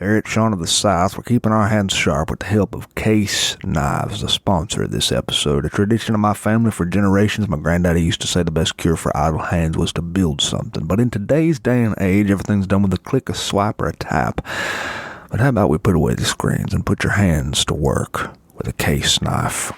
Here at Sean of the South, we're keeping our hands sharp with the help of Case Knives, the sponsor of this episode. A tradition of my family for generations, my granddaddy used to say the best cure for idle hands was to build something. But in today's day and age, everything's done with a click, a swipe, or a tap. But how about we put away the screens and put your hands to work with a Case Knife?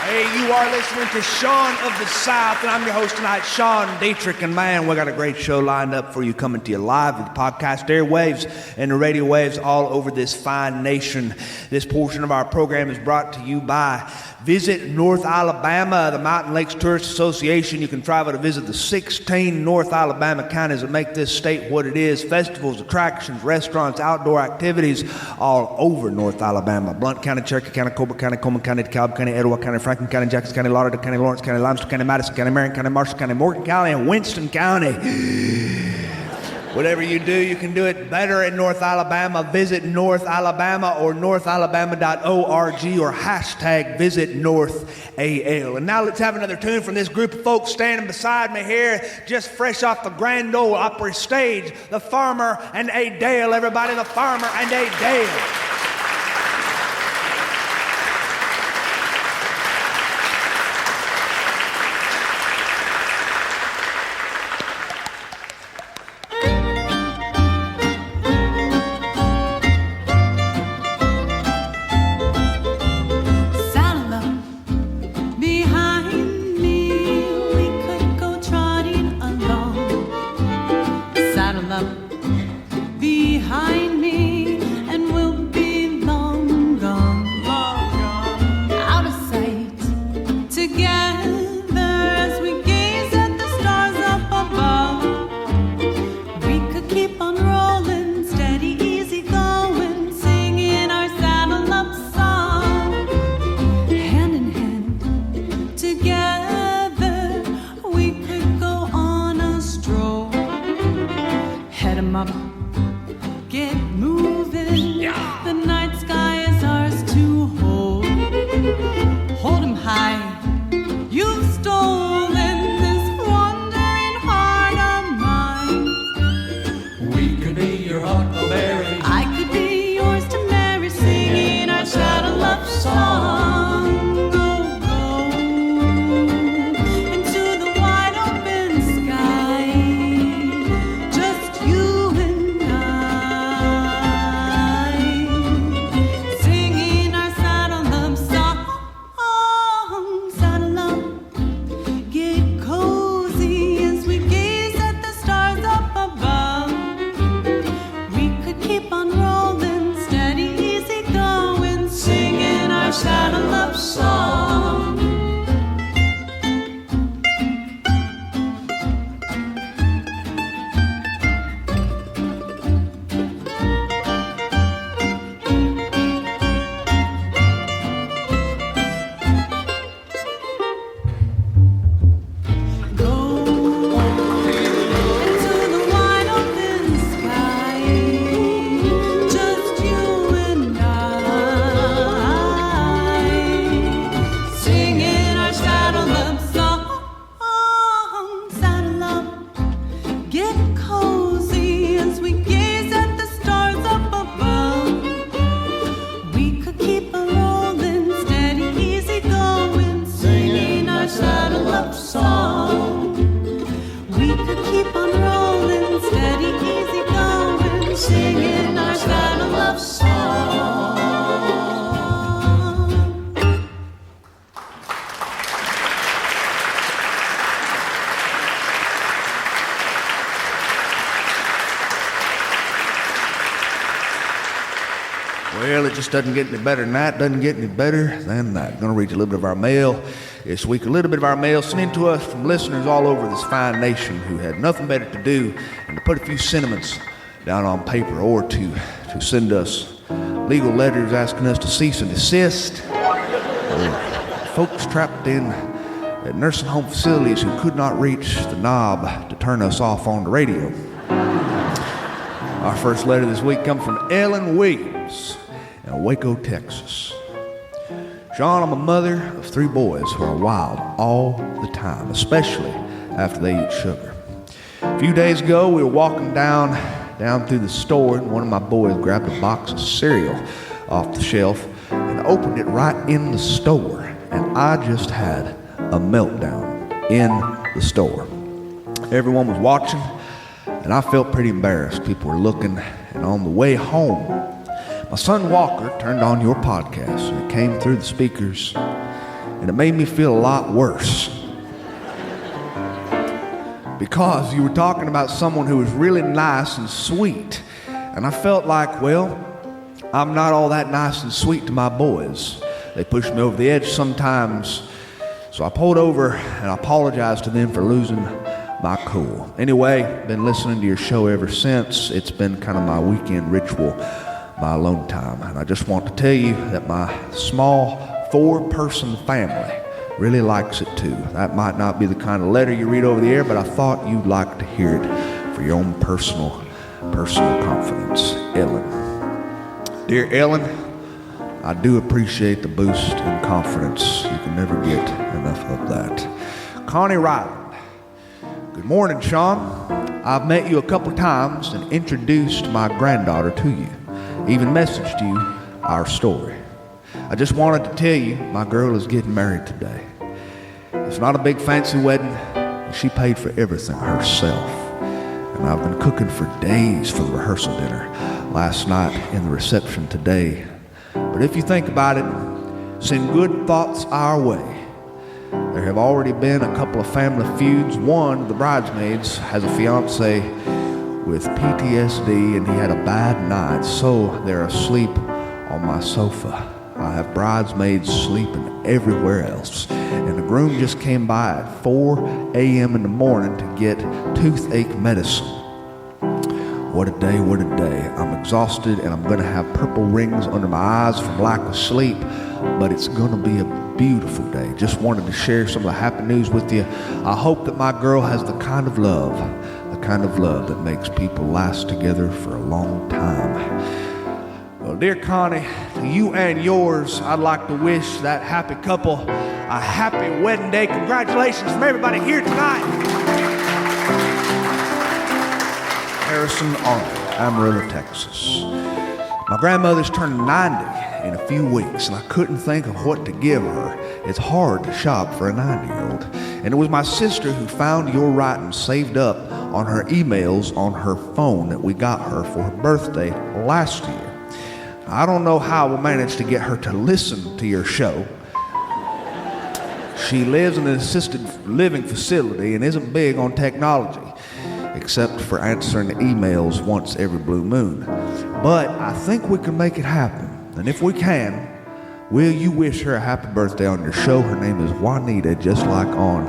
Hey, you are listening to Sean of the South, and I'm your host tonight, Sean Dietrich. And man, we got a great show lined up for you, coming to you live with the podcast airwaves and the radio waves all over this fine nation. This portion of our program is brought to you by Visit North Alabama, the Mountain Lakes Tourist Association. You can travel to visit the 16 North Alabama counties that make this state what it is. Festivals, attractions, restaurants, outdoor activities all over North Alabama. Blount County, Cherokee County, Colbert County, Coleman County, DeKalb County, Etowah County, Franklin County, Jackson County, Lauderdale County, Lawrence County, Limestone County, Madison County, Marion County, Marshall County, Morgan County, and Winston County. Whatever you do, you can do it better in North Alabama. Visit North Alabama or northalabama.org or hashtag Visit North AL. And now let's have another tune from this group of folks standing beside me here, just fresh off the Grand Ole Opry stage. The Farmer and A. Dale, everybody, the Farmer and A. Dale. Well, it just doesn't get any better than that. Doesn't get any better than that. I'm going to read you a little bit of our mail this week. A little bit of our mail sent in to us from listeners all over this fine nation who had nothing better to do than to put a few sentiments down on paper or to send us legal letters asking us to cease and desist. Folks trapped in nursing home facilities who could not reach the knob to turn us off on the radio. Our first letter this week comes from Ellen Williams in Waco, Texas. Sean, I'm a mother of 3 boys who are wild all the time, especially after they eat sugar. A few days ago, we were walking down down through the store, and one of my boys grabbed a box of cereal off the shelf and opened it right in the store. And I just had a meltdown in the store. Everyone was watching, and I felt pretty embarrassed. People were looking, and on the way home, my son Walker turned on your podcast, and it came through the speakers, and it made me feel a lot worse. Because you were talking about someone who was really nice and sweet. And I felt like, well, I'm not all that nice and sweet to my boys. They push me over the edge sometimes. So I pulled over and I apologized to them for losing my cool. Anyway, been listening to your show ever since. It's been kind of my weekend ritual, my alone time. And I just want to tell you that my small 4-person family really likes it too. That might not be the kind of letter you read over the air, but I thought you'd like to hear it for your own personal confidence. Ellen. Dear Ellen, I do appreciate the boost in confidence. You can never get enough of that. Connie Ryland. Good morning, Sean. I've met you a couple times and introduced my granddaughter to you. Even messaged you our story. I just wanted to tell you my girl is getting married today. It's not a big fancy wedding. She paid for everything herself. And I've been cooking for days for the rehearsal dinner. Last night and the reception today. But if you think about it, send good thoughts our way. There have already been a couple of family feuds. One of the bridesmaids has a fiance with PTSD, and he had a bad night, so they're asleep on my sofa. I have bridesmaids sleeping everywhere else. And the groom just came by at 4 a.m. in the morning to get toothache medicine. What a day, what a day. I'm exhausted and I'm going to have purple rings under my eyes from lack of sleep, but it's going to be a beautiful day. Just wanted to share some of the happy news with you. I hope that my girl has the kind of love that makes people last together for a long time. Well, dear Connie, to you and yours, I'd like to wish that happy couple a happy wedding day. Congratulations from everybody here tonight. Harrison Arnold, Amarillo, Texas. My grandmother's turning 90 in a few weeks, and I couldn't think of what to give her. It's hard to shop for a 90-year-old. And it was my sister who found your writing saved up on her emails on her phone that we got her for her birthday last year. I don't know how we'll manage to get her to listen to your show. She lives in an assisted living facility and isn't big on technology, except for answering emails once every blue moon. But I think we can make it happen. And if we can, will you wish her a happy birthday on your show? Her name is Juanita, just like on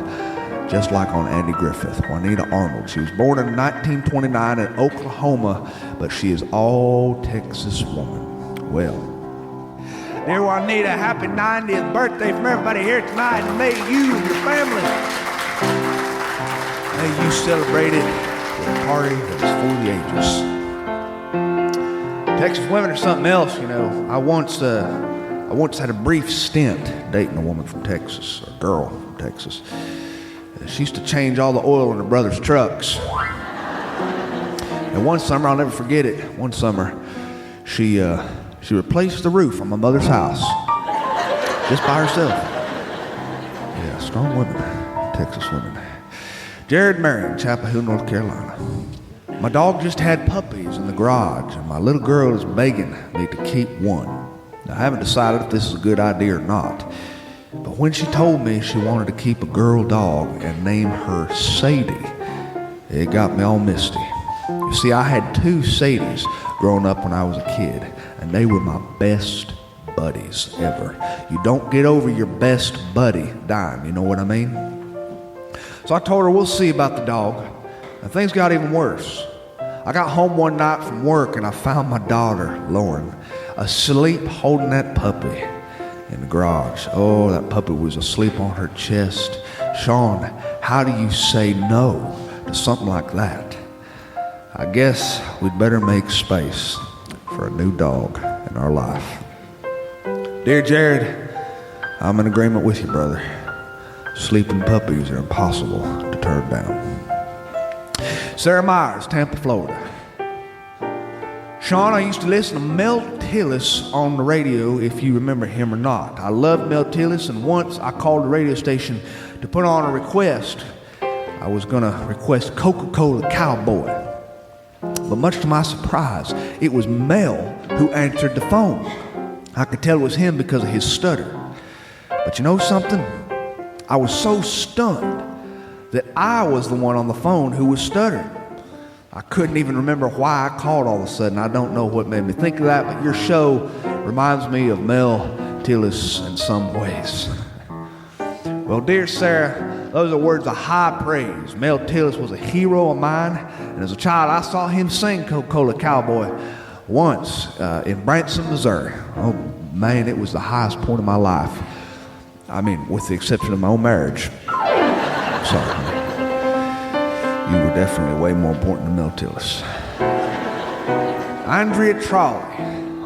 Andy Griffith. Juanita Arnold. She was born in 1929 in Oklahoma, but she is all Texas woman. Well, dear Juanita, happy 90th birthday from everybody here tonight, and may you and your family, may you celebrate it with a party that is for the ages. Texas women are something else, you know. I once had a brief stint dating a woman from Texas, a girl from Texas. She used to change all the oil in her brother's trucks. And one summer, I'll never forget it, one summer, she replaced the roof on my mother's house, just by herself. Yeah, strong women, Texas women. Jared Marion, Chapel Hill, North Carolina. My dog just had puppies in the garage, and my little girl is begging me to keep one. Now, I haven't decided if this is a good idea or not, but when she told me she wanted to keep a girl dog and name her Sadie, it got me all misty. You see, I had 2 Sadies growing up when I was a kid, and they were my best buddies ever. You don't get over your best buddy dying, you know what I mean? So I told her we'll see about the dog, and things got even worse. I got home one night from work and I found my daughter, Lauren, asleep holding that puppy in the garage. Oh, that puppy was asleep on her chest. Sean, how do you say no to something like that? I guess we'd better make space for a new dog in our life. Dear Jared, I'm in agreement with you, brother. Sleeping puppies are impossible to turn down. Sarah Myers, Tampa, Florida. Sean, I used to listen to Mel Tillis on the radio, if you remember him or not. I loved Mel Tillis, and once I called the radio station to put on a request. I was going to request Coca-Cola Cowboy. But much to my surprise, it was Mel who answered the phone. I could tell it was him because of his stutter. But you know something? I was so stunned that I was the one on the phone who was stuttering. I couldn't even remember why I called all of a sudden. I don't know what made me think of that, but your show reminds me of Mel Tillis in some ways. Well, dear Sarah, those are words of high praise. Mel Tillis was a hero of mine, and as a child, I saw him sing Coca-Cola Cowboy once in Branson, Missouri. Oh, man, it was the highest point of my life. I mean, with the exception of my own marriage. Sorry. You were definitely way more important than Mel Tillis. Andrea Trolley,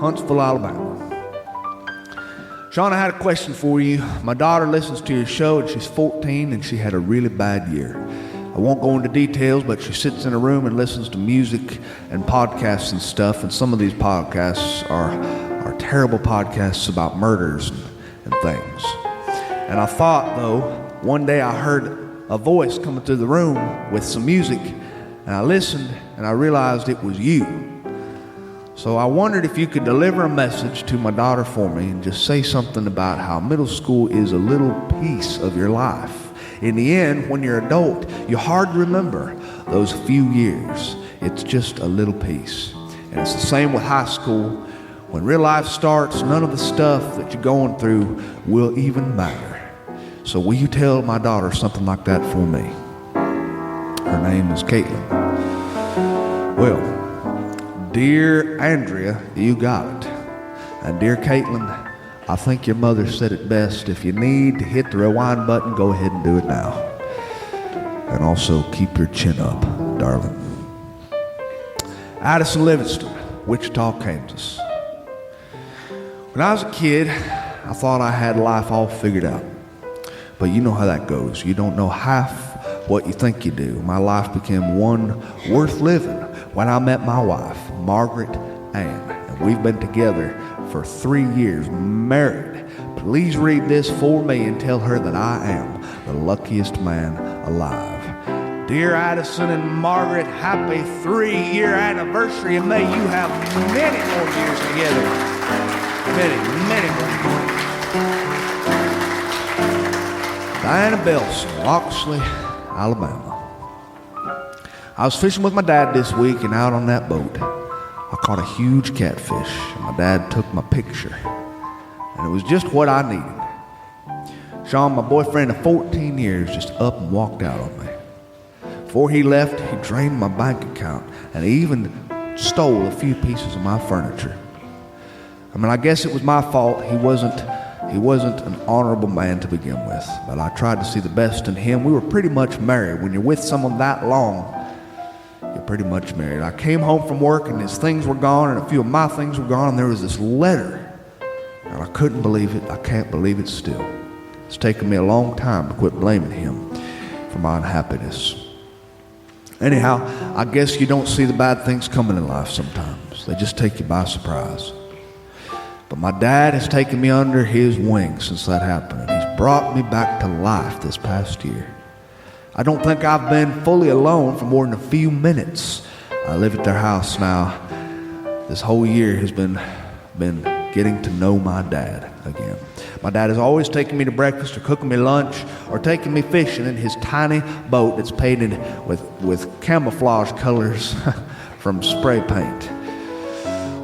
Huntsville, Alabama. Sean, I had a question for you. My daughter listens to your show, and she's 14, and she had a really bad year. I won't go into details, but she sits in a room and listens to music and podcasts and stuff, and some of these podcasts are terrible podcasts about murders and things. And I thought, though, one day I heard a voice coming through the room with some music, and I listened, and I realized it was you. So I wondered if you could deliver a message to my daughter for me and just say something about how middle school is a little piece of your life. In the end, when you're an adult, you hardly remember those few years. It's just a little piece. And it's the same with high school. When real life starts, none of the stuff that you're going through will even matter. So will you tell my daughter something like that for me? Her name is Caitlin. Well, dear Andrea, you got it. And dear Caitlin, I think your mother said it best. If you need to hit the rewind button, go ahead and do it now. And also keep your chin up, darling. Addison Livingston, Wichita, Kansas. When I was a kid, I thought I had life all figured out. But you know how that goes. You don't know half what you think you do. My life became one worth living when I met my wife, Margaret Ann. And we've been together for 3 years, married. Please read this for me and tell her that I am the luckiest man alive. Dear Addison and Margaret, happy 3-year anniversary, and may you have many more years together. Many more. Diana Belson, Loxley, Alabama. I was fishing with my dad this week, and out on that boat, I caught a huge catfish, and my dad took my picture, and it was just what I needed. Sean, my boyfriend of 14 years, just up and walked out on me. Before he left, he drained my bank account, and he even stole a few pieces of my furniture. I mean, I guess it was my fault. He wasn't an honorable man to begin with, but I tried to see the best in him. We were pretty much married. When you're with someone that long, you're pretty much married. I came home from work, and his things were gone, and a few of my things were gone, and there was this letter. And I couldn't believe it. I can't believe it still. It's taken me a long time to quit blaming him for my unhappiness. Anyhow, I guess you don't see the bad things coming in life sometimes. They just take you by surprise. But my dad has taken me under his wing since that happened, and he's brought me back to life this past year. I don't think I've been fully alone for more than a few minutes. I live at their house now. This whole year has been getting to know my dad again. My dad is always taking me to breakfast or cooking me lunch or taking me fishing in his tiny boat that's painted with camouflage colors from spray paint.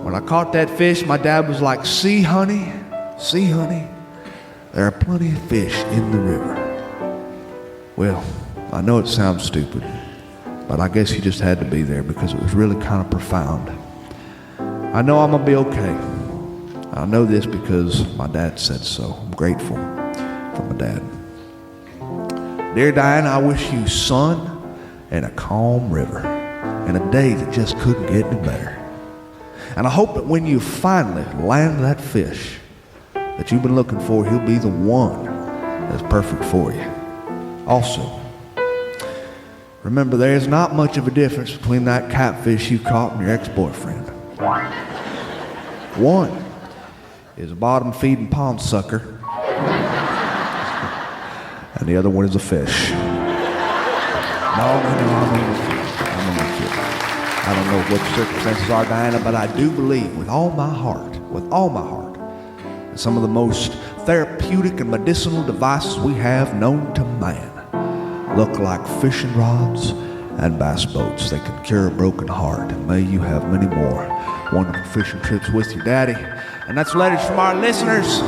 When I caught that fish, my dad was like, see, honey, there are plenty of fish in the river. Well, I know it sounds stupid, but I guess he just had to be there because it was really kind of profound. I know I'm going to be okay. I know this because my dad said so. I'm grateful for my dad. Dear Diana, I wish you sun and a calm river and a day that just couldn't get any better. And I hope that when you finally land that fish that you've been looking for, he'll be the one that's perfect for you. Also, remember, there is not much of a difference between that catfish you caught and your ex-boyfriend. One is a bottom-feeding pond sucker, and the other one is a fish. No, I'm only kidding. I don't know what the circumstances are, Diana, but I do believe with all my heart, that some of the most therapeutic and medicinal devices we have known to man look like fishing rods and bass boats. They can cure a broken heart, and may you have many more wonderful fishing trips with your daddy. And that's letters from our listeners.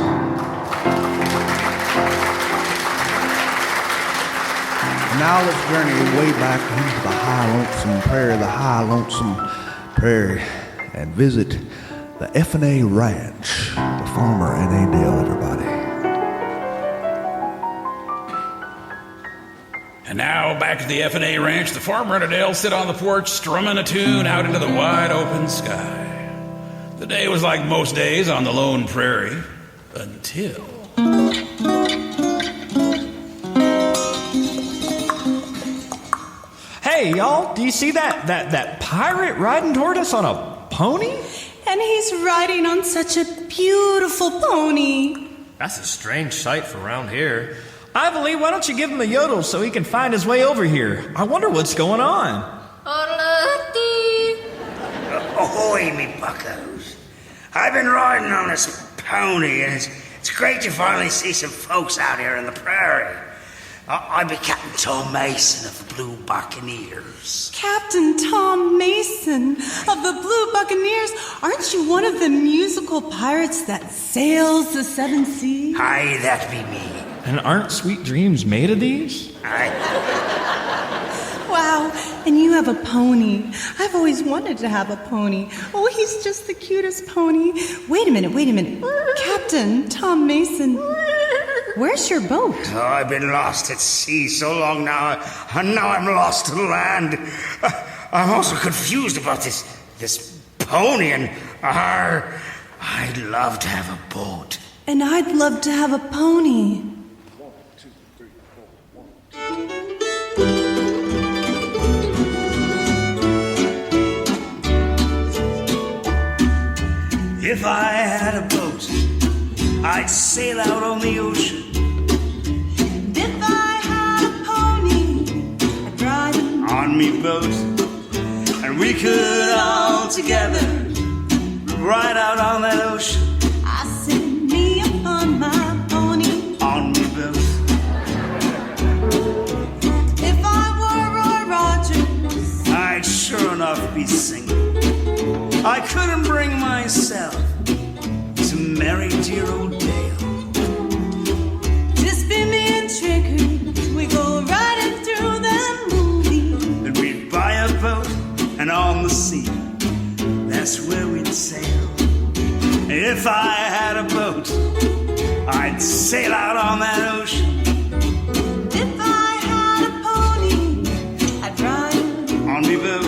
Now let's journey way back into the high lonesome prairie, and visit the F&A Ranch, the farmer N.A. Dale, everybody. And now, back at the F&A Ranch, the farmer and Adele sit on the porch strumming a tune out into the wide open sky. The day was like most days on the lone prairie, until... Hey, y'all, do you see that pirate riding toward us on a pony? And he's riding on such a beautiful pony. That's a strange sight for around here. Ivory, why don't you give him a yodel so he can find his way over here? I wonder what's going on. Ahoy, me buckos. I've been riding on this pony, and it's great to finally see some folks out here in the prairie. I'm Captain Tom Mason of the Blue Buccaneers. Captain Tom Mason of the Blue Buccaneers? Aren't you one of the musical pirates that sails the seven seas? Aye, that be me. And aren't sweet dreams made of these? Aye. Wow, and you have a pony. I've always wanted to have a pony. Oh, he's just the cutest pony. Wait a minute. Captain Tom Mason, where's your boat? Oh, I've been lost at sea so long now, and now I'm lost to land. I'm also confused about this pony, and I'd love to have a boat. And I'd love to have a pony. If I had a boat, I'd sail out on the ocean. If I had a pony, I'd ride him On me boat, and we could all together ride out on that ocean. I send me upon my pony. On me boat. If I were Roy Rogers, I'd sure enough be single. I couldn't bring myself to marry dear old Dale. just be me and Trigger, we go riding through the movie. And we'd buy a boat, and on the sea, that's where we'd sail. If I had a boat, I'd sail out on that ocean. If I had a pony, I'd ride him. On me boat,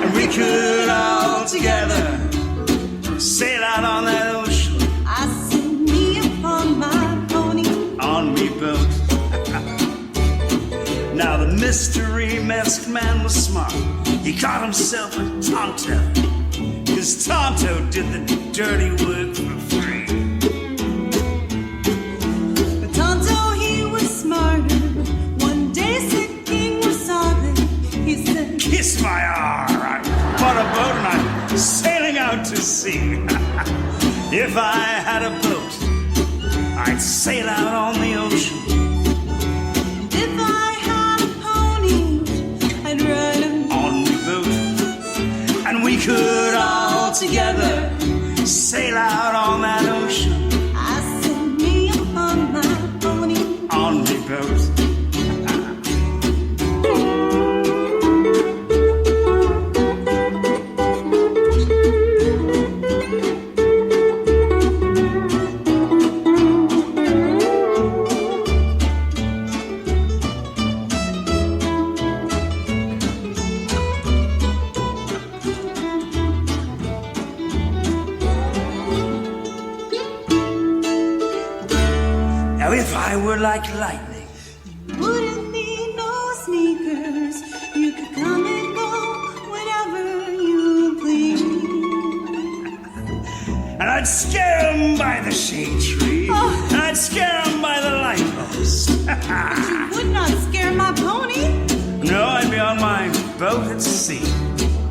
and we could all together sail out on that ocean. I send me upon my pony. On me boat. Now the mystery masked man was smart. He got himself a Tonto, 'cause Tonto did the dirty work for free. But Tonto, he was smarter. One day said King Wasabi, he said, Kiss my R. I bought a boat and I'm sailing out to sea. If I had a boat, I'd sail out on the ocean. if I had a pony, I'd ride him. On the boat, and we could all together sail out on that ocean. I send me upon my pony. On the boat. Now if I were like lightning, Wouldn't need no sneakers. You could come and go whenever you please. And I'd scare 'em by the shade tree. Oh. And I'd scare 'em by the light post. You would not scare my pony. No, I'd be on my boat at sea.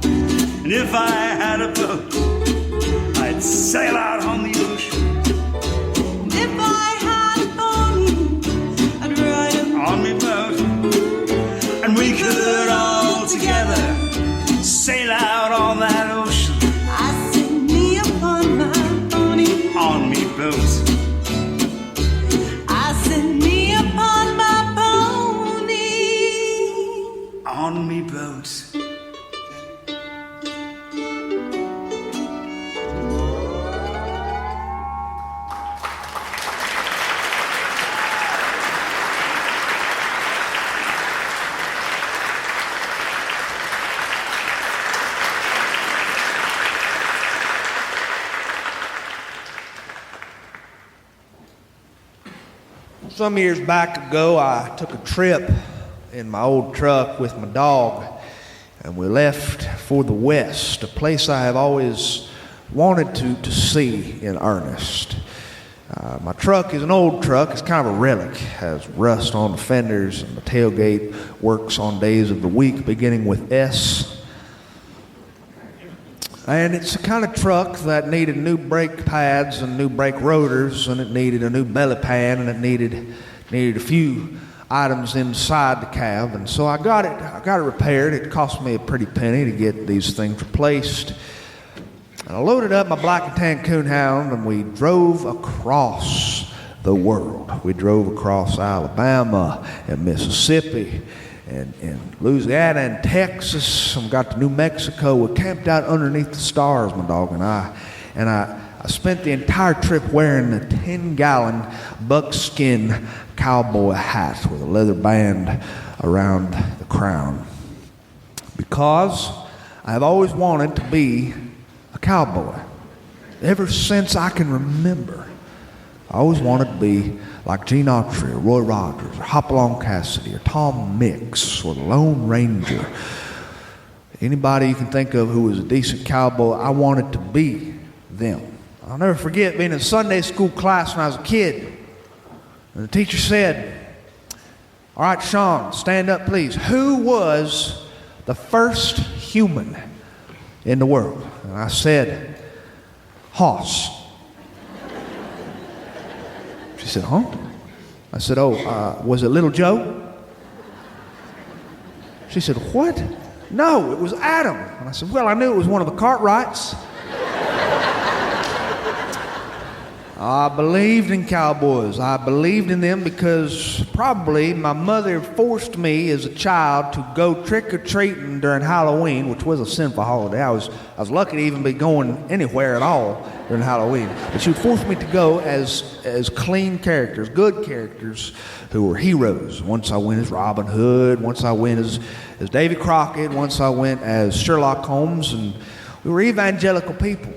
And if I had a boat, I'd sail out on the ocean. And if I had a pony, I'd ride him On me boat. And we could all together sail out on that ocean. I set me upon my pony. On me boat. I set me upon my pony. On me boat. Some years back ago, I took a trip in my old truck with my dog, and we left for the West, a place I have always wanted to see in earnest. My truck is an old truck. It's kind of a relic. Has rust on the fenders, and the tailgate works on days of the week beginning with S. And it's the kind of truck that needed new brake pads and new brake rotors, and it needed a new belly pan, and it needed a few items inside the cab. And so I got it repaired. It cost me a pretty penny to get these things replaced. And I loaded up my black and tan coonhound, and we drove across the world. We drove across Alabama and Mississippi and Louisiana and Texas, and we got to New Mexico. We camped out underneath the stars, my dog and I. And I spent the entire trip wearing a 10-gallon buckskin cowboy hat with a leather band around the crown. Because I have always wanted to be a cowboy. Ever since I can remember, I always wanted to be like Gene Autry or Roy Rogers or Hopalong Cassidy or Tom Mix or the Lone Ranger. Anybody you can think of who was a decent cowboy, I wanted to be them. I'll never forget being in Sunday school class when I was a kid. And the teacher said, "All right, Sean, stand up, please. Who was the first human in the world?" And I said, "Hoss." She said, "Huh?" I said, "Was it Little Joe?" She said, "What?" "No, it was Adam." And I said, "Well, I knew it was one of the Cartwrights." I believed in cowboys. I believed in them because probably my mother forced me as a child to go trick-or-treating during Halloween, which was a sinful holiday. I was lucky to even be going anywhere at all during Halloween. But she would force me to go as clean characters, good characters who were heroes. Once I went as Robin Hood, once I went as Davy Crockett, once I went as Sherlock Holmes, and we were evangelical people.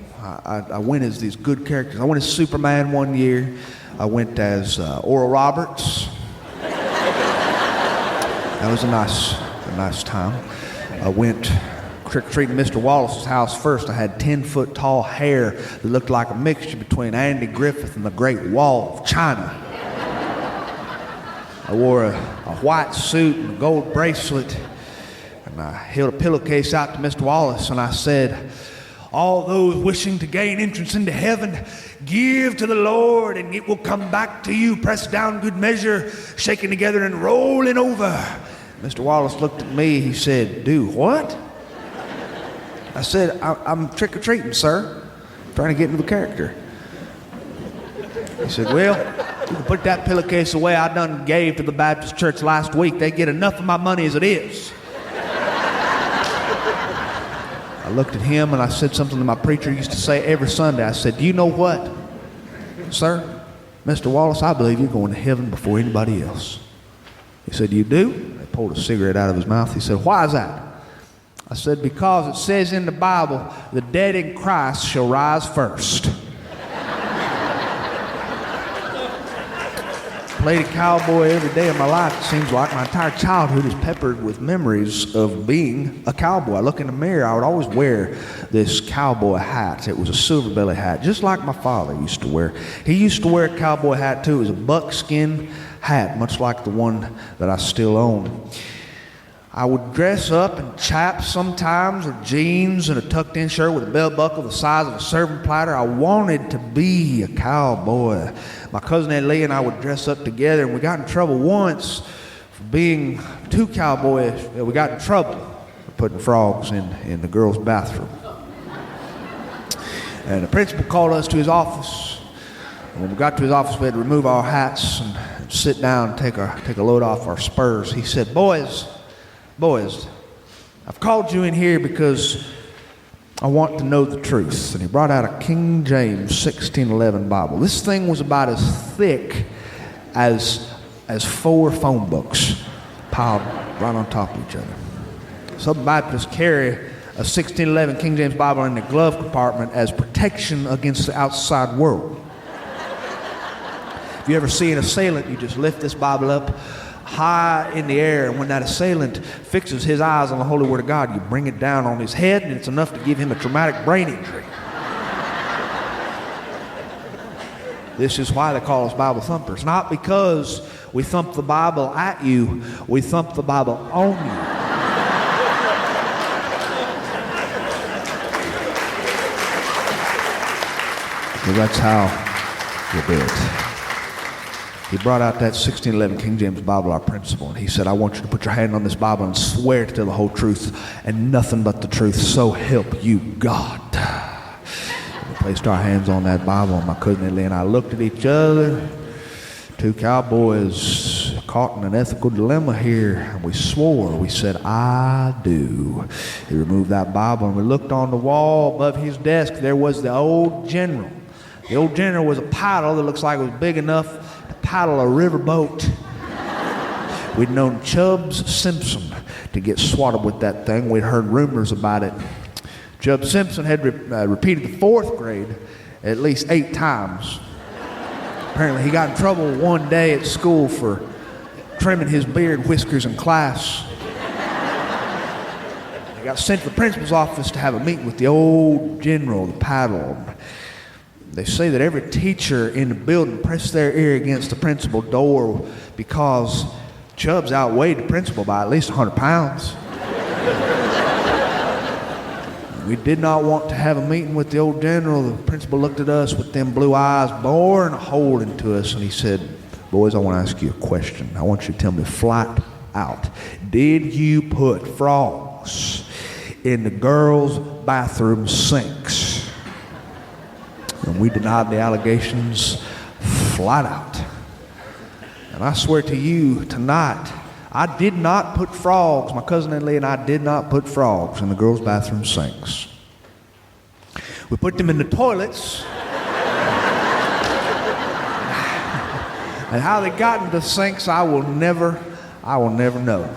I went as these good characters. I went as Superman one year. I went as Oral Roberts. That was a nice time. I went trick-or-treating Mr. Wallace's house first. I had 10-foot tall hair that looked like a mixture between Andy Griffith and the Great Wall of China. I wore a white suit and a gold bracelet, and I held a pillowcase out to Mr. Wallace, and I said, "All those wishing to gain entrance into heaven, give to the Lord, and it will come back to you, pressed down, good measure, shaken together and rolling over." Mr. Wallace looked at me. He said, "Do what?" I said, I'm trick-or-treating, sir. I'm trying to get into the character. He said, "Well, you can put that pillowcase away. I done gave to the Baptist church last week. They get enough of my money as it is." I looked at him and I said something that my preacher used to say every Sunday. I said, "Do you know what, sir? Mr. Wallace, I believe you're going to heaven before anybody else." He said, "You do?" He pulled a cigarette out of his mouth. He said, "Why is that?" I said, "Because it says in the Bible, the dead in Christ shall rise first." played a cowboy every day of my life. It seems like my entire childhood is peppered with memories of being a cowboy. I look in the mirror, I would always wear this cowboy hat. It was a silver belly hat, just like my father used to wear. He used to wear a cowboy hat too. It was a buckskin hat, much like the one that I still own. I would dress up in chaps sometimes, or jeans and a tucked-in shirt with a belt buckle the size of a serving platter. I wanted to be a cowboy. My cousin Ed Lee and I would dress up together, and we got in trouble once for being two cowboys. We got in trouble for putting frogs in the girls' bathroom. And the principal called us to his office. And when we got to his office, we had to remove our hats and sit down and take a load off our spurs. He said, Boys, I've called you in here because I want to know the truth. And he brought out a King James 1611 Bible. This thing was about as thick as 4 phone books piled right on top of each other. Some Baptists carry a 1611 King James Bible in the glove compartment as protection against the outside world. If you ever see an assailant, you just lift this Bible up high in the air, and when that assailant fixes his eyes on the holy word of God, you bring it down on his head, and it's enough to give him a traumatic brain injury. This is why they call us Bible thumpers. Not because we thump the Bible at you, we thump the Bible on you. Well, that's how you do it. He brought out that 1611 King James Bible, our principal, and he said, I want you to put your hand on this Bible and swear to tell the whole truth and nothing but the truth, so help you God. And we placed our hands on that Bible, and my cousin Ellie and I looked at each other, two cowboys caught in an ethical dilemma here, and we swore. We said, I do. He removed that Bible, and we looked on the wall above his desk. There was the old general. The old general was a paddle that looks like it was big enough to paddle a river boat. We'd known Chubbs Simpson to get swatted with that thing. We'd heard rumors about it. Chubbs Simpson had repeated the 4th grade at least 8 times. Apparently he got in trouble one day at school for trimming his beard, whiskers in class. He got sent to the principal's office to have a meeting with the old general, the paddle. They say that every teacher in the building pressed their ear against the principal door because Chubbs outweighed the principal by at least 100 pounds. We did not want to have a meeting with the old general. The principal looked at us with them blue eyes, boring a hole into us, and he said, Boys, I want to ask you a question. I want you to tell me flat out. Did you put frogs in the girls' bathroom sinks? And we denied the allegations flat out. And I swear to you tonight, I did not put frogs, my cousin Lee and I did not put frogs in the girls' bathroom sinks. We put them in the toilets. And how they got into the sinks, I will never know.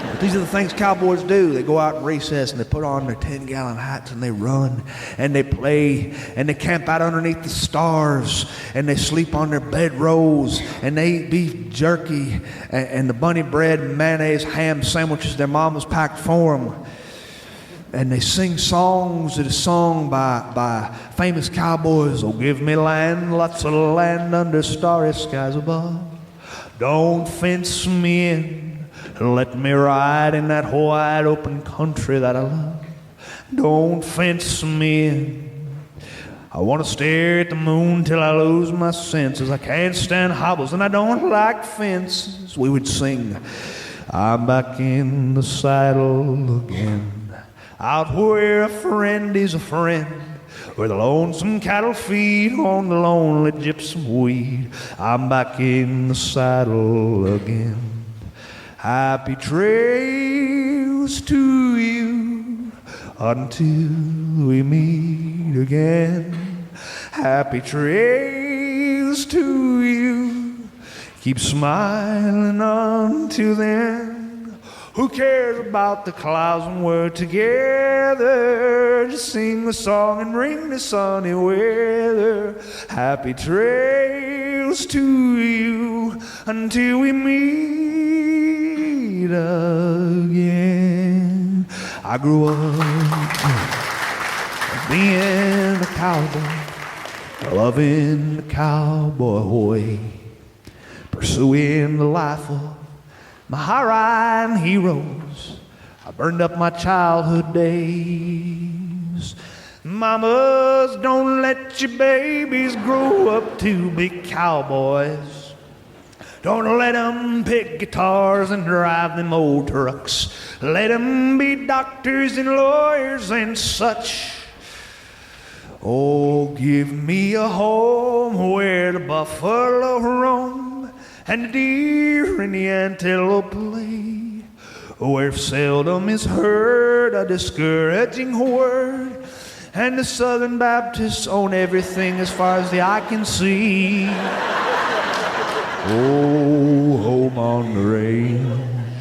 But these are the things cowboys do. They go out in recess and they put on their 10-gallon hats and they run and they play and they camp out underneath the stars and they sleep on their bedrolls and they eat beef jerky and the bunny bread and mayonnaise ham sandwiches their mamas packed for them. And they sing songs that are sung by famous cowboys. Oh, give me land, lots of land under starry skies above. Don't fence me in. Let me ride in that wide open country that I love. Don't fence me in. I want to stare at the moon till I lose my senses. I can't stand hobbles and I don't like fences. We would sing, I'm back in the saddle again. Out where a friend is a friend, where the lonesome cattle feed on the lonely gypsum weed. I'm back in the saddle again. Happy trails to you until we meet again. Happy trails to you. Keep smiling until then. Who cares about the clouds when we're together? Just sing the song and bring the sunny weather. Happy trails tales to you until we meet again. I grew up being a cowboy, loving the cowboy way, pursuing the life of my high-riding heroes. I burned up my childhood days. Mamas, don't let your babies grow up to be cowboys. Don't let them pick guitars and drive them old trucks. Let them be doctors and lawyers and such. Oh, give me a home where the buffalo roam and the deer and the antelope play, where seldom is heard a discouraging word, and the Southern Baptists own everything as far as the eye can see. Oh, home on the range,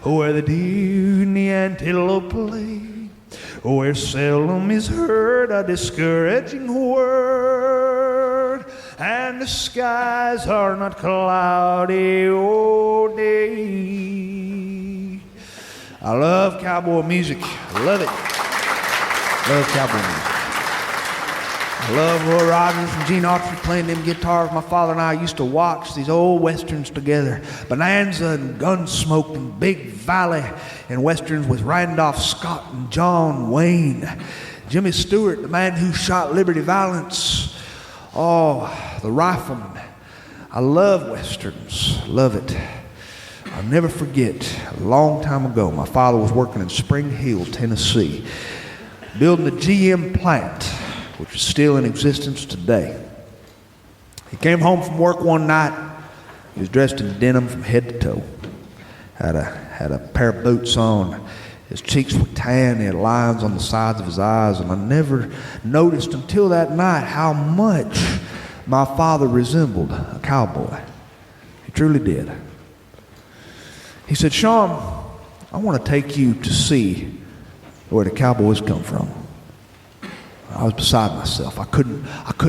where the deer and the antelope play, where seldom is heard a discouraging word, and the skies are not cloudy all day. I love cowboy music. I love it. Love cowboy music. I love Roy Rogers and Gene Autry playing them guitars. My father and I used to watch these old westerns together. Bonanza and Gunsmoke and Big Valley and westerns with Randolph Scott and John Wayne. Jimmy Stewart, the man who shot Liberty Valance. Oh, the Rifleman. I love westerns. Love it. I'll never forget, a long time ago, my father was working in Spring Hill, Tennessee, building the GM plant, which is still in existence today. He came home from work one night. He was dressed in denim from head to toe. Had a pair of boots on. His cheeks were tan. He had lines on the sides of his eyes. And I never noticed until that night how much my father resembled a cowboy. He truly did. He said, "Sean, I want to take you to see where the Cowboys come from." I was beside myself. I couldn't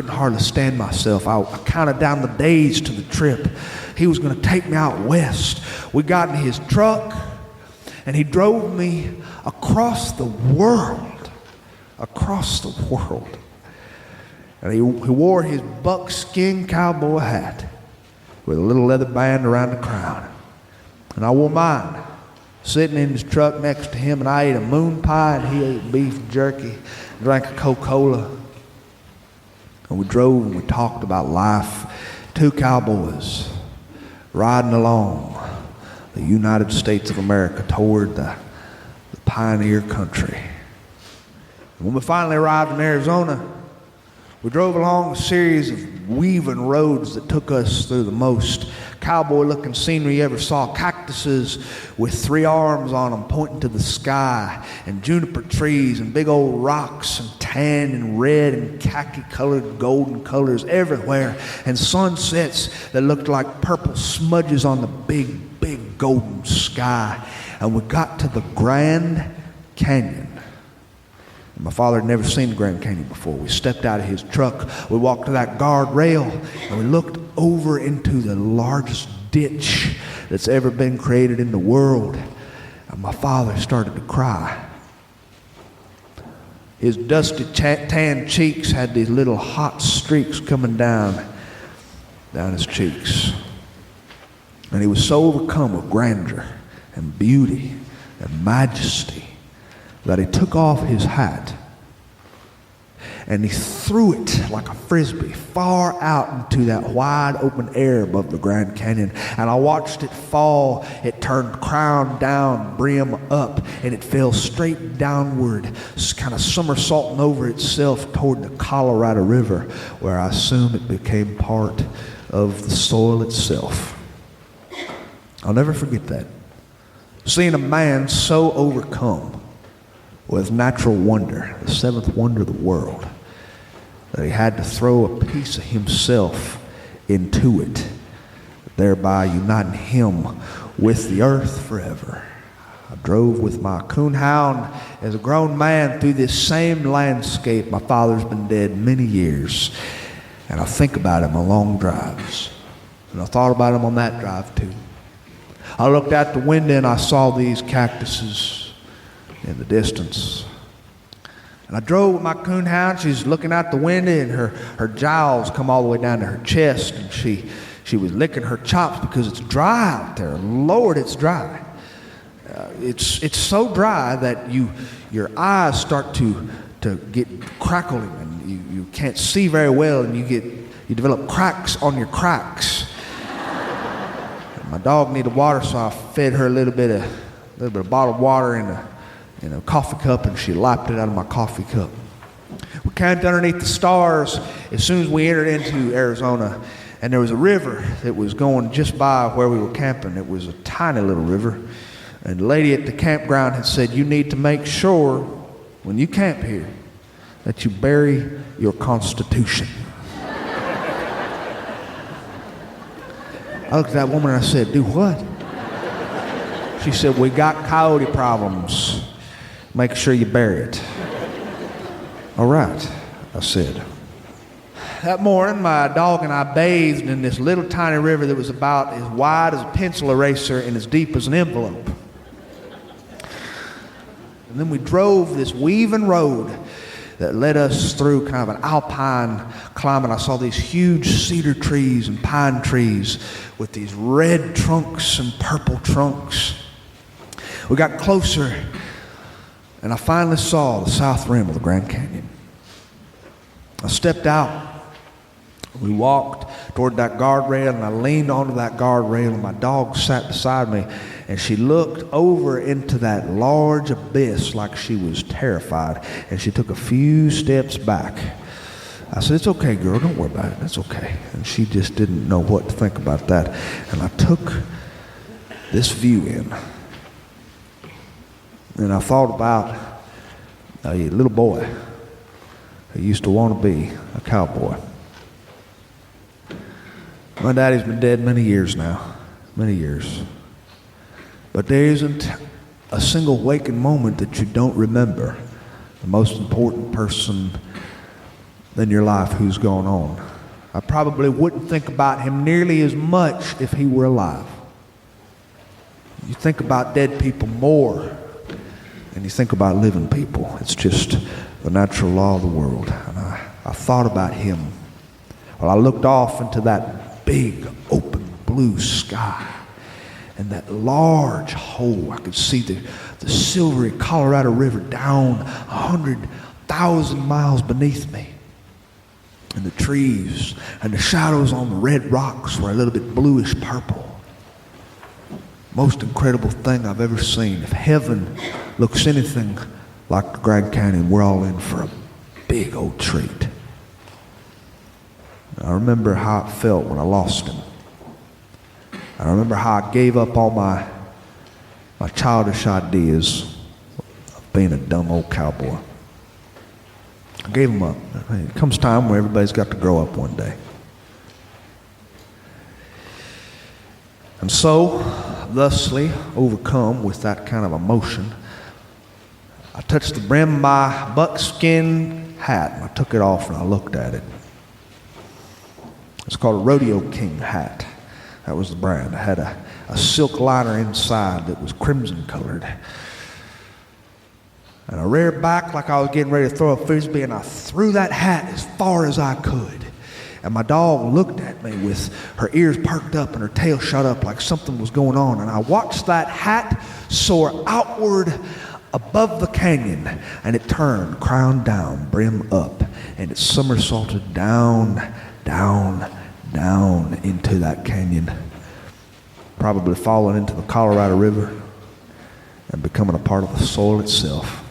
hardly stand myself. I counted down the days to the trip. He was going to take me out west. We got in his truck, and he drove me across the world. Across the world. And he wore his buckskin cowboy hat with a little leather band around the crown. And I wore mine, sitting in his truck next to him, and I ate a moon pie, and he ate beef jerky, drank a Coca-Cola. And we drove and we talked about life. Two cowboys riding along the United States of America toward the pioneer country. And when we finally arrived in Arizona, we drove along a series of weaving roads that took us through the most cowboy-looking scenery you ever saw. Cactuses with three arms on them pointing to the sky, and juniper trees, and big old rocks, and tan and red and khaki-colored golden colors everywhere, and sunsets that looked like purple smudges on the big, big golden sky. And we got to the Grand Canyon. My father had never seen the Grand Canyon before. We stepped out of his truck. We walked to that guardrail, and we looked over into the largest ditch that's ever been created in the world. And my father started to cry. His dusty tan cheeks had these little hot streaks coming down his cheeks. And he was so overcome with grandeur and beauty and majesty that he took off his hat and he threw it like a frisbee far out into that wide open air above the Grand Canyon. And I watched it fall. It turned crown down, brim up, and it fell straight downward, kind of somersaulting over itself toward the Colorado River, where I assume it became part of the soil itself. I'll never forget that. Seeing a man so overcome with natural wonder, the seventh wonder of the world, that he had to throw a piece of himself into it, thereby uniting him with the earth forever. I drove with my coonhound as a grown man through this same landscape. My father's been dead many years, and I think about him on long drives. And I thought about him on that drive too. I looked out the window and I saw these cactuses in the distance. And I drove with my coonhound. She's looking out the window and her jowls come all the way down to her chest, and she was licking her chops because it's dry out there. Lord, it's dry. It's so dry that your eyes start to get crackling, and you can't see very well, and you develop cracks on your cracks. My dog needed water, so I fed her a little bit of bottled water in a coffee cup, and she lapped it out of my coffee cup. We camped underneath the stars as soon as we entered into Arizona, and there was a river that was going just by where we were camping. It was a tiny little river, and the lady at the campground had said, "You need to make sure when you camp here that you bury your Constitution." I looked at that woman and I said, "Do what?" She said, "We got coyote problems. Make sure you bury it." "All right," I said. That morning, my dog and I bathed in this little tiny river that was about as wide as a pencil eraser and as deep as an envelope. And then we drove this weaving road that led us through kind of an alpine climate. I saw these huge cedar trees and pine trees with these red trunks and purple trunks. We got closer, and I finally saw the south rim of the Grand Canyon. I stepped out. We walked toward that guardrail, and I leaned onto that guardrail, and my dog sat beside me, and she looked over into that large abyss like she was terrified, and she took a few steps back. I said, "It's okay, girl, don't worry about it, it's okay." And she just didn't know what to think about that. And I took this view in, and I thought about a little boy who used to want to be a cowboy. My daddy's been dead many years now, many years. But there isn't a single waking moment that you don't remember the most important person in your life who's gone on. I probably wouldn't think about him nearly as much if he were alive. You think about dead people more than you think about living people. It's just the natural law of the world. And I thought about him. Well, I looked off into that big open blue sky and that large hole. I could see the silvery Colorado River down 100,000 miles beneath me, and the trees and the shadows on the red rocks were a little bit bluish purple. Most incredible thing I've ever seen. If heaven looks anything like the Grand Canyon, we're all in for a big old treat. I remember how it felt when I lost him. I remember how I gave up all my childish ideas of being a dumb old cowboy. I gave them up. It comes time where everybody's got to grow up one day. And so, thusly overcome with that kind of emotion, I touched the brim of my buckskin hat, and I took it off and I looked at it. It's called a Rodeo King hat. That was the brand. It had a silk liner inside that was crimson colored. And I reared back like I was getting ready to throw a frisbee, and I threw that hat as far as I could. And my dog looked at me with her ears perked up and her tail shut up like something was going on. And I watched that hat soar outward above the canyon, and it turned crown down, brim up, and it somersaulted down, down, down into that canyon, probably falling into the Colorado River and becoming a part of the soil itself.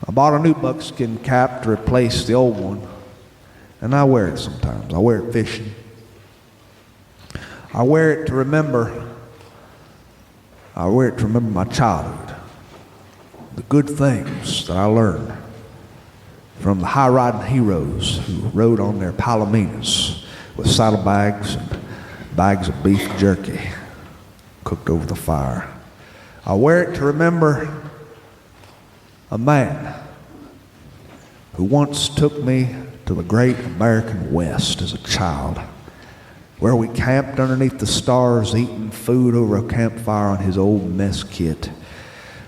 I bought a new buckskin cap to replace the old one, and I wear it sometimes. I wear it fishing. I wear it to remember my childhood, the good things that I learned from the high-riding heroes who rode on their palominas with saddlebags and bags of beef jerky cooked over the fire. I wear it to remember a man who once took me to the great American West as a child, where we camped underneath the stars eating food over a campfire on his old mess kit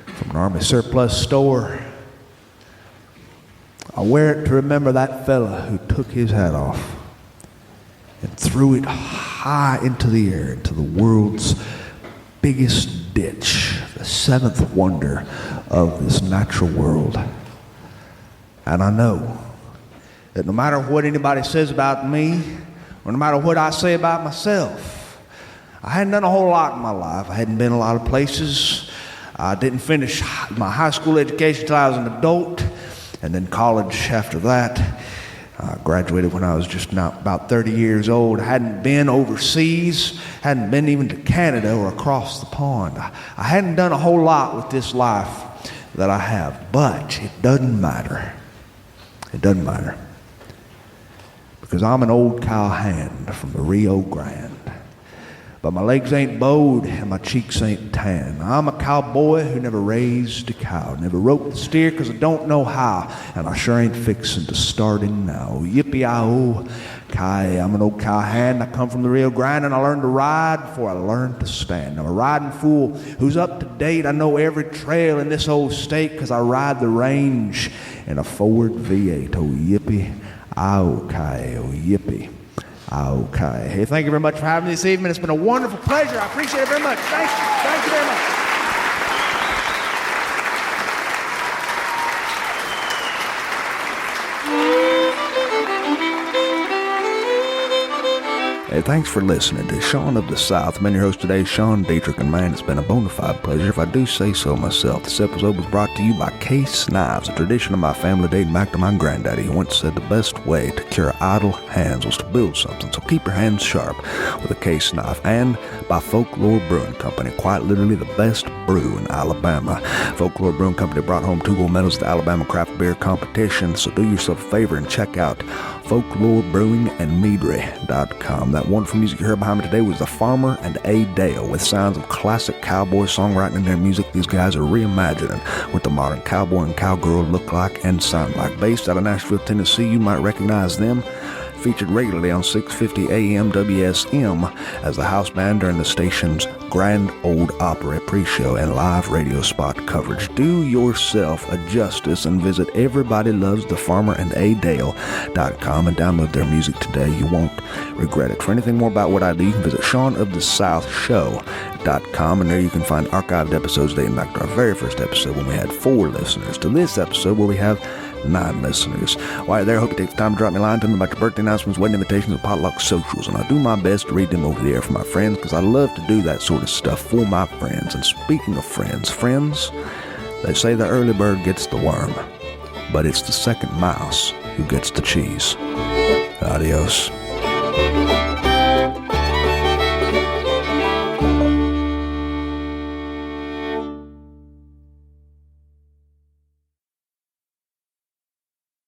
from an Army surplus store. I wear it to remember that fella who took his hat off and threw it high into the air, into the world's biggest ditch, the seventh wonder of this natural world. And I know that no matter what anybody says about me, or no matter what I say about myself, I hadn't done a whole lot in my life. I hadn't been a lot of places. I didn't finish my high school education until I was an adult, and then college after that. I graduated when I was just about 30 years old. I hadn't been overseas, hadn't been even to Canada or across the pond. I hadn't done a whole lot with this life that I have, but it doesn't matter. It doesn't matter. Because I'm an old cowhand from the Rio Grande. But my legs ain't bowed and my cheeks ain't tan. I'm a cowboy who never raised a cow, never roped the steer because I don't know how, and I sure ain't fixing to start in now. Yippee-I-oh, Kai, I'm an old cowhand. I come from the Rio Grande and I learned to ride before I learned to stand. I'm a riding fool who's up to date. I know every trail in this old state because I ride the range in a Ford V8. Oh, yippee-I-oh, Kai, oh, yippee. Okay. Hey, thank you very much for having me this evening. It's been a wonderful pleasure. I appreciate it very much. Thank you. Thank you very much. Hey, thanks for listening to Sean of the South. I'm your host today, Sean, Dietrich, and man, it's been a bona fide pleasure, if I do say so myself. This episode was brought to you by Case Knives, a tradition of my family dating back to my granddaddy, who once said the best way to cure idle hands was to build something, so keep your hands sharp with a case knife. And by Folklore Brewing Company, quite literally the best brew in Alabama. Folklore Brewing Company brought home 2 gold medals at the Alabama Craft Beer Competition, so do yourself a favor and check out folklorebrewingandmeadery.com. That wonderful music you heard behind me today was The Farmer and A. Dale, with sounds of classic cowboy songwriting in their music. These guys are reimagining what the modern cowboy and cowgirl look like and sound like. Based out of Nashville, Tennessee, you might recognize them. Featured regularly on 650 AM WSM as the house band during the station's Grand Ole Opry pre-show and live radio spot coverage. Do yourself a justice and visit everybodylovesthefarmerandadale.com and download their music today. You won't regret it. For anything more about what I do, you can visit SeanoftheSouthShow.com, and there you can find archived episodes dating back to our very first episode when we had 4 listeners, to this episode where we have 9 listeners. While you're there, I hope you take the time to drop me a line to me about your birthday announcements, wedding invitations, and potluck socials, and I do my best to read them over the air for my friends, because I love to do that sort of stuff for my friends. And speaking of friends, they say the early bird gets the worm, but it's the second mouse who gets the cheese. Adios.